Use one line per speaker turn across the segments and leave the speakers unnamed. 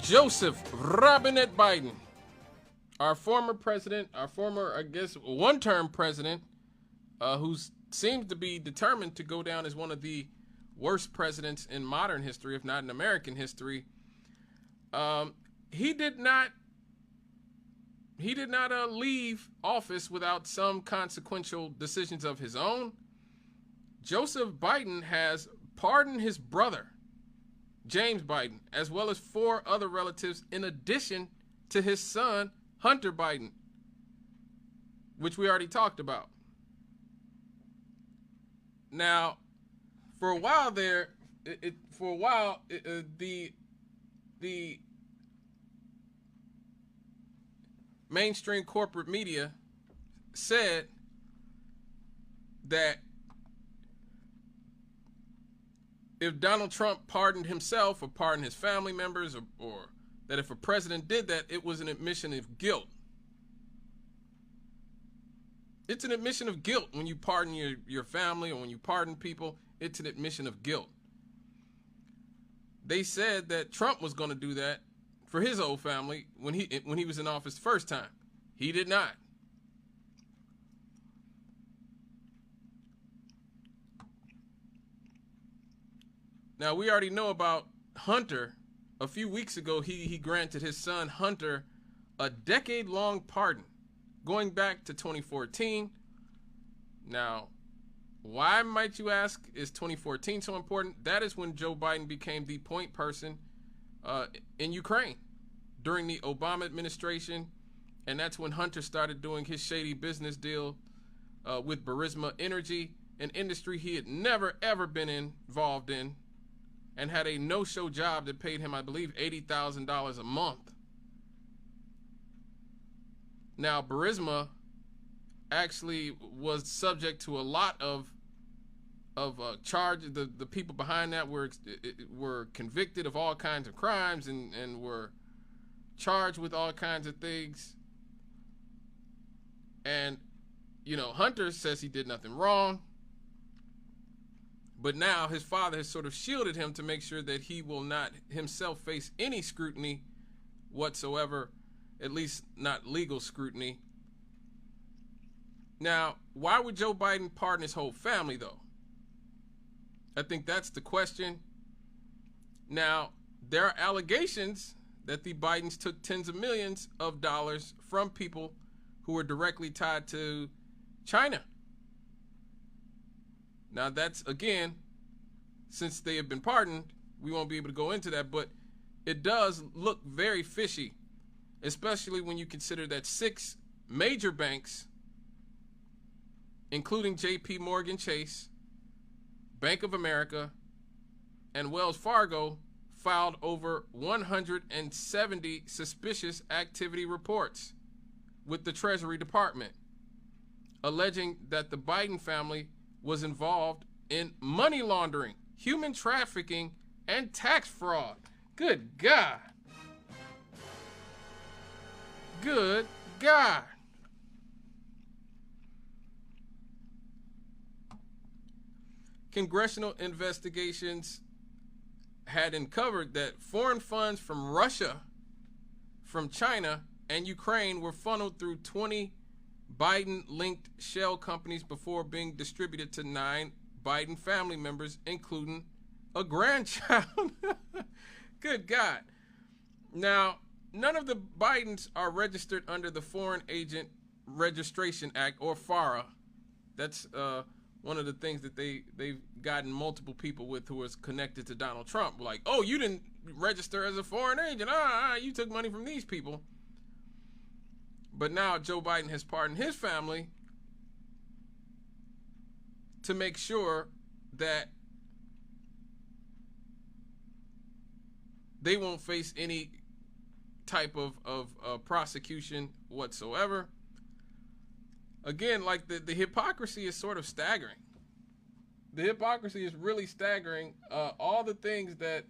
Joseph Robinette Biden, our former president, our former, I guess, one-term president, who seems to be determined to go down as one of the worst presidents in modern history, if not in American history. He did not leave office without some consequential decisions of his own. Joseph Biden has pardoned his brother, James Biden, as well as 4 other relatives, in addition to his son, Hunter Biden, which we already talked about. Now, for a while there, the mainstream corporate media said that if Donald Trump pardoned himself or pardoned his family members, or that if a president did that, it was an admission of guilt. It's an admission of guilt when you pardon your family, or when you pardon people. It's an admission of guilt. They said that Trump was going to do that for his old family when he was in office the first time. He did not. Now, we already know about Hunter. A few weeks ago, he granted his son Hunter a decade-long pardon, going back to 2014. Now, why, might you ask, is 2014 so important? That is when Joe Biden became the point person in Ukraine during the Obama administration, and that's when Hunter started doing his shady business deal with Burisma Energy, an industry he had never, ever been involved in, and had a no-show job that paid him, I believe, $80,000 a month. Now, Burisma actually was subject to a lot of charges. The people behind that were convicted of all kinds of crimes and were charged with all kinds of things. And, you know, Hunter says he did nothing wrong. But now his father has sort of shielded him to make sure that he will not himself face any scrutiny whatsoever, at least not legal scrutiny. Now, why would Joe Biden pardon his whole family, though? I think that's the question. Now, there are allegations that the Bidens took tens of millions of dollars from people who are directly tied to China. Now, that's, again, since they have been pardoned, we won't be able to go into that, but it does look very fishy, especially when you consider that 6 major banks, including J.P. Morgan Chase, Bank of America, and Wells Fargo, filed over 170 suspicious activity reports with the Treasury Department, alleging that the Biden family was involved in money laundering, human trafficking, and tax fraud. Good God. Good God. Congressional investigations had uncovered that foreign funds from Russia, from China, and Ukraine were funneled through 20 Biden-linked shell companies before being distributed to 9 Biden family members, including a grandchild. Good God. Now, none of the Bidens are registered under the Foreign Agent Registration Act, or FARA. That's one of the things that they've gotten multiple people with who is connected to Donald Trump. Like, oh, you didn't register as a foreign agent. You took money from these people. But now Joe Biden has pardoned his family to make sure that they won't face any type of prosecution whatsoever. Again, like the hypocrisy is sort of staggering. The hypocrisy is really staggering. All the things that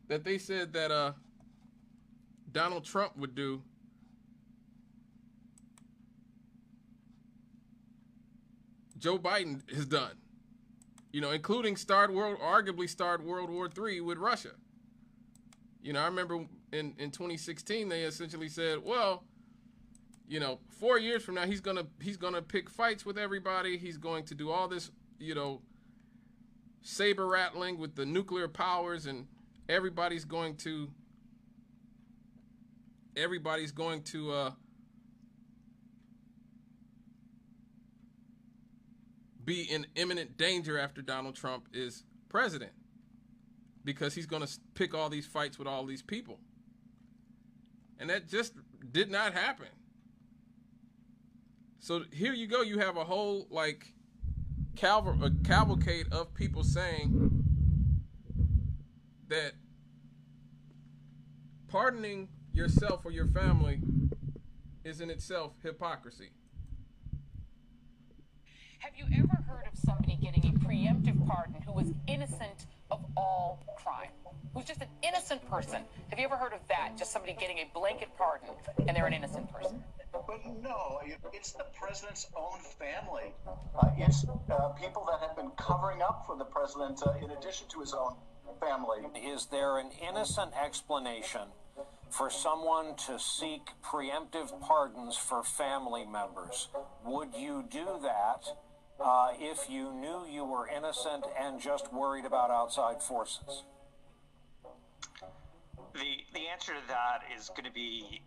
they said that Donald Trump would do, Joe Biden has done. You know, including arguably started World War III with Russia. You know, I remember in 2016 they essentially said, well, you know, 4 years from now he's gonna pick fights with everybody. He's going to do all this, you know, saber rattling with the nuclear powers, and everybody's going to be in imminent danger after Donald Trump is president, because he's going to pick all these fights with all these people. And that just did not happen. So here you go. You have a whole like cavalcade of people saying that pardoning yourself or your family is in itself hypocrisy.
Have you ever heard of somebody getting a preemptive pardon who was innocent of all crime? Who's just an innocent person? Have you ever heard of that? Just somebody getting a blanket pardon and they're an innocent person?
But no, it's the president's own family. It's people that have been covering up for the president in addition to his own family.
Is there an innocent explanation for someone to seek preemptive pardons for family members? Would you do that if you knew you were innocent and just worried about outside forces?
The answer to that is going to be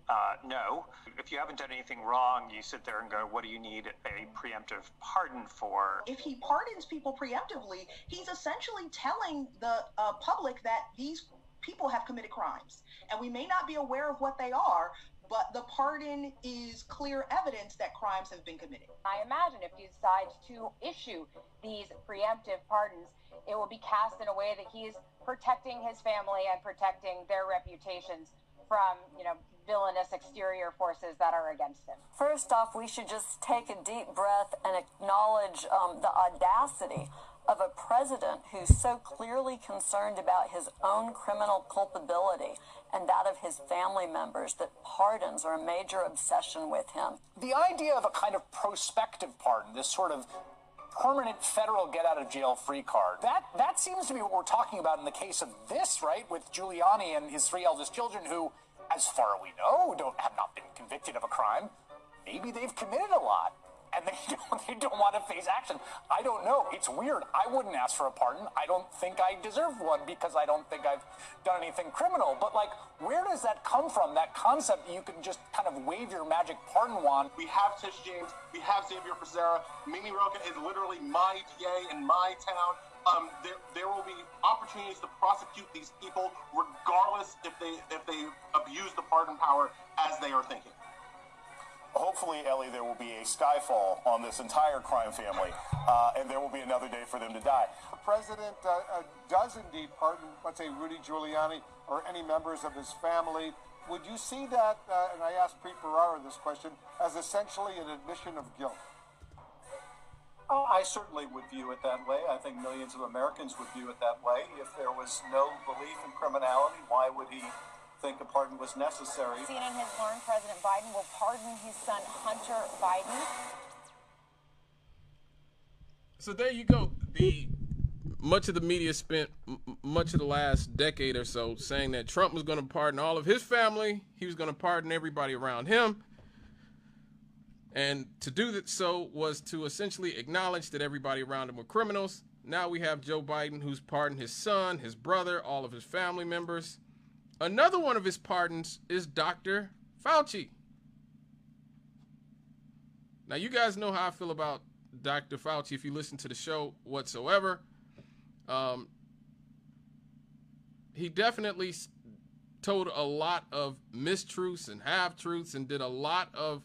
no. If you haven't done anything wrong, you sit there and go, what do you need a preemptive pardon for?
If he pardons people preemptively, he's essentially telling the public that these people have committed crimes. And we may not be aware of what they are, but the pardon is clear evidence that crimes have been committed.
I imagine if he decides to issue these preemptive pardons, it will be cast in a way that he's protecting his family and protecting their reputations from, you know, villainous exterior forces that are against him.
First off, we should just take a deep breath and acknowledge the audacity of a president who's so clearly concerned about his own criminal culpability and that of his family members that pardons are a major obsession with him.
The idea of a kind of prospective pardon, this sort of permanent federal get-out-of-jail-free card, that seems to be what we're talking about in the case of this, right, with Giuliani and his 3 eldest children who, as far as we know, have not been convicted of a crime. Maybe they've committed a lot, and they don't want to face action. I don't know. It's weird. I wouldn't ask for a pardon. I don't think I deserve one because I don't think I've done anything criminal. But, like, where does that come from, that concept that you can just kind of wave your magic pardon wand?
We have Tish James. We have Xavier Becerra. Mimi Roca is literally my DA in my town. There will be opportunities to prosecute these people regardless if they abuse the pardon power as they are thinking.
Hopefully, Ellie, there will be a skyfall on this entire crime family, and there will be another day for them to die.
The president does indeed pardon, let's say, Rudy Giuliani or any members of his family. Would you see that, and I asked Preet Bharara this question, as essentially an admission of guilt?
Oh, I certainly would view it that way. I think millions of Americans would view it that way. If there was no belief in criminality, why would he think a pardon was necessary?
CNN has learned President Biden will pardon his son Hunter Biden.
So there you go. Much of the media spent much of the last decade or so saying that Trump was going to pardon all of his family. He was going to pardon everybody around him. And to do that so was to essentially acknowledge that everybody around him were criminals. Now we have Joe Biden, who's pardoned his son, his brother, all of his family members. Another one of his pardons is Dr. Fauci. Now, you guys know how I feel about Dr. Fauci if you listen to the show whatsoever. He definitely told a lot of mistruths and half-truths and did a lot of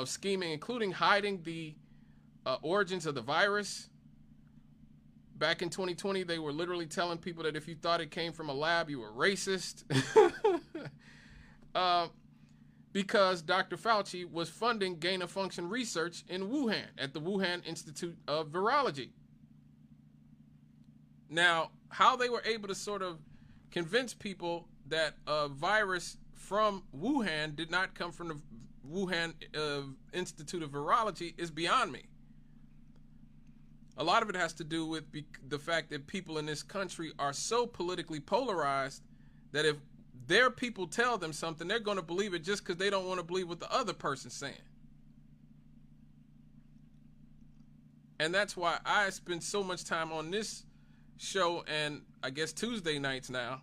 scheming, including hiding the origins of the virus. Back in 2020, they were literally telling people that if you thought it came from a lab, you were racist. Because Dr. Fauci was funding gain-of-function research in Wuhan at the Wuhan Institute of Virology. Now, how they were able to sort of convince people that a virus from Wuhan did not come from the Wuhan Institute of Virology is beyond me. A lot of it has to do with the fact that people in this country are so politically polarized that if their people tell them something, they're going to believe it just because they don't want to believe what the other person's saying. And that's why I spend so much time on this show, and I guess Tuesday nights now,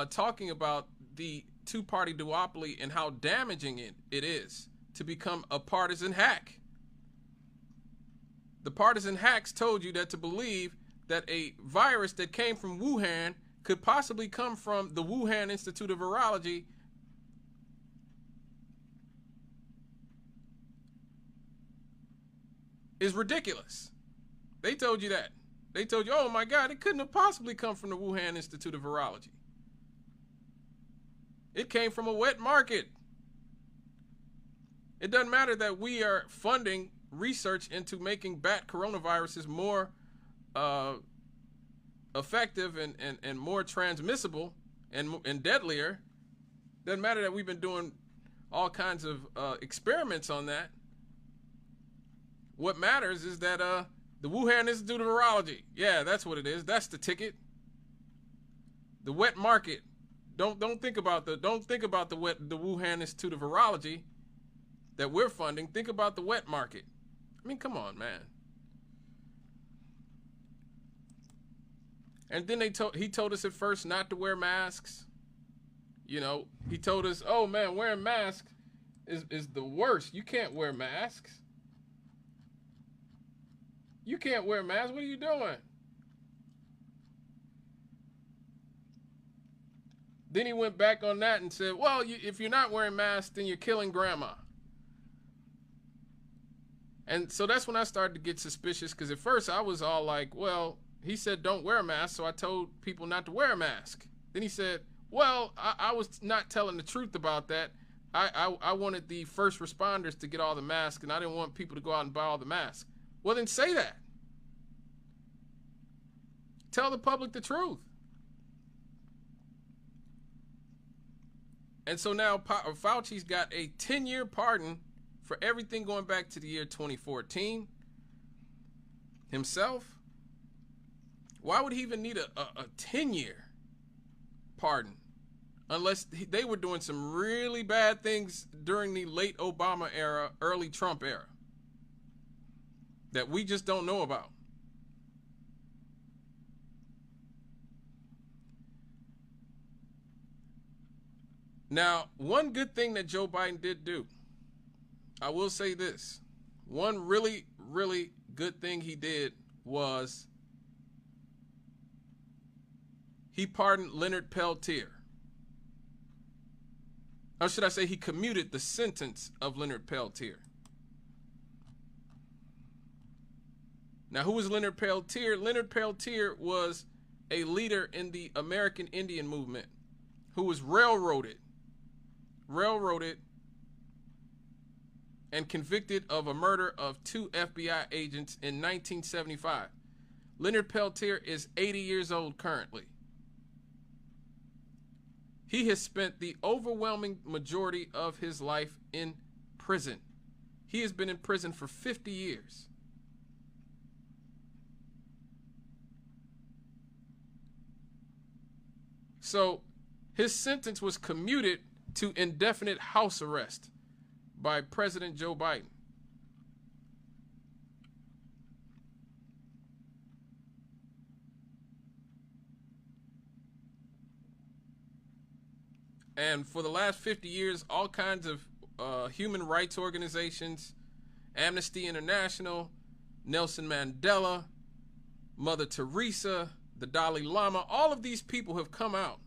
talking about the two-party duopoly and how damaging it is to become a partisan hack. The partisan hacks told you that to believe that a virus that came from Wuhan could possibly come from the Wuhan Institute of Virology is ridiculous. They told you that. They told you, oh my God, it couldn't have possibly come from the Wuhan Institute of Virology. It came from a wet market. It doesn't matter that we are funding research into making bat coronaviruses more effective and more transmissible and deadlier. Doesn't matter that we've been doing all kinds of experiments on that. What matters is that the Wuhan Institute of Virology, yeah, that's what it is. That's the ticket. The wet market. Don't think about the Wuhan Institute of Virology that we're funding. Think about the wet market. I mean, come on, man. And then he told us at first not to wear masks. You know, he told us, oh man, wearing masks is the worst. You can't wear masks. You can't wear masks. What are you doing? Then he went back on that and said, well, if you're not wearing masks, then you're killing grandma. And so that's when I started to get suspicious, because at first I was all like, well, he said don't wear a mask, so I told people not to wear a mask. Then he said, well, I was not telling the truth about that. I wanted the first responders to get all the masks, and I didn't want people to go out and buy all the masks. Well, then say that. Tell the public the truth. And so now Fauci's got a 10-year pardon for everything going back to the year 2014. Himself, why would he even need a 10-year pardon? Unless they were doing some really bad things during the late Obama era, early Trump era, that we just don't know about. Now, one good thing that Joe Biden did do, I will say this. One really, really good thing he did was he pardoned Leonard Peltier. Or should I say he commuted the sentence of Leonard Peltier. Now, who was Leonard Peltier? Leonard Peltier was a leader in the American Indian movement who was railroaded and convicted of a murder of 2 FBI agents in 1975. Leonard Peltier is 80 years old currently. He has spent the overwhelming majority of his life in prison. He has been in prison for 50 years. So his sentence was commuted to indefinite house arrest by President Joe Biden. And for the last 50 years, all kinds of human rights organizations, Amnesty International, Nelson Mandela, Mother Teresa, the Dalai Lama, all of these people have come out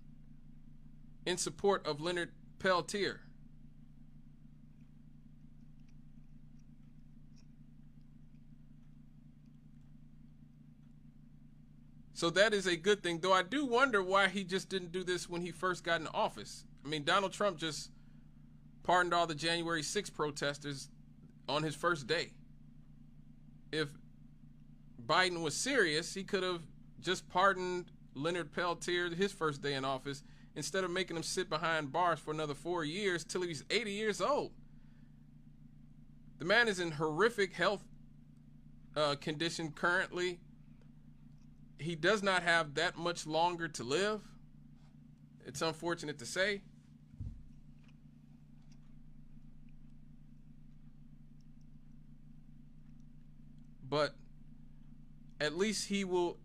in support of Leonard Peltier. So that is a good thing, though I do wonder why he just didn't do this when he first got in office. I mean, Donald Trump just pardoned all the January 6th protesters on his first day. If Biden was serious, he could have just pardoned Leonard Peltier his first day in office instead of making him sit behind bars for another 4 years till he's 80 years old. The man is in horrific health condition currently. He does not have that much longer to live. It's unfortunate to say. But at least he will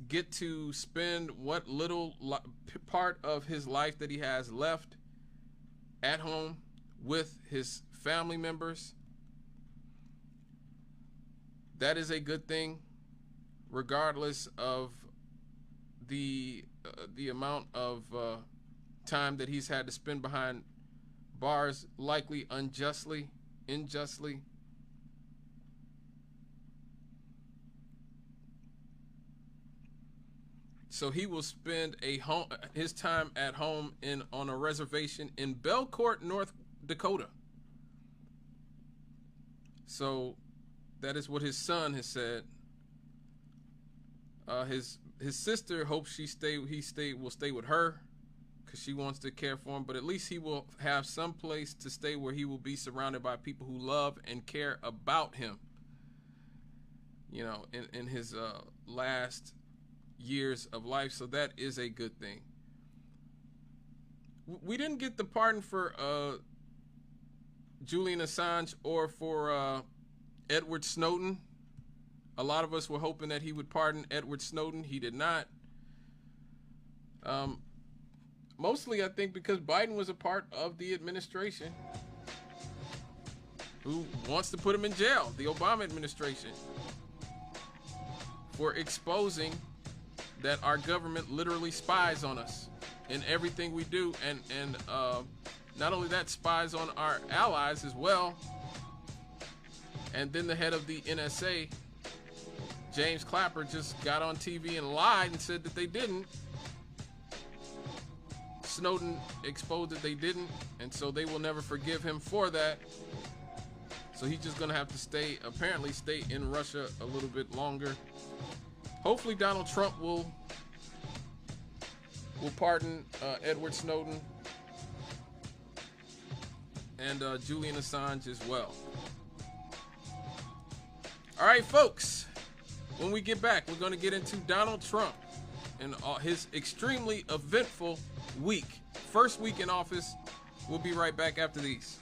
get to spend what little part of his life that he has left at home with his family members. That is a good thing, regardless of the amount of time that he's had to spend behind bars, likely unjustly, unjustly. So he will spend his time at home on a reservation in Belcourt, North Dakota. So that is what his son has said. His sister hopes he will stay with her because she wants to care for him. But at least he will have some place to stay where he will be surrounded by people who love and care about him. You know, in his last years of life. So that is a good thing. We didn't get the pardon for Julian Assange or for Edward Snowden. A lot of us were hoping that he would pardon Edward Snowden. He did not. Mostly, I think, because Biden was a part of the administration who wants to put him in jail, the Obama administration, for exposing that our government literally spies on us in everything we do. And not only that, spies on our allies as well. And then the head of the NSA, James Clapper, just got on TV and lied and said that they didn't. Snowden exposed that they didn't, and so they will never forgive him for that. So he's just gonna have to apparently stay in Russia a little bit longer. Hopefully Donald Trump will pardon Edward Snowden and Julian Assange as well. All right, folks, when we get back, we're going to get into Donald Trump and his extremely eventful week. First week in office. We'll be right back after these.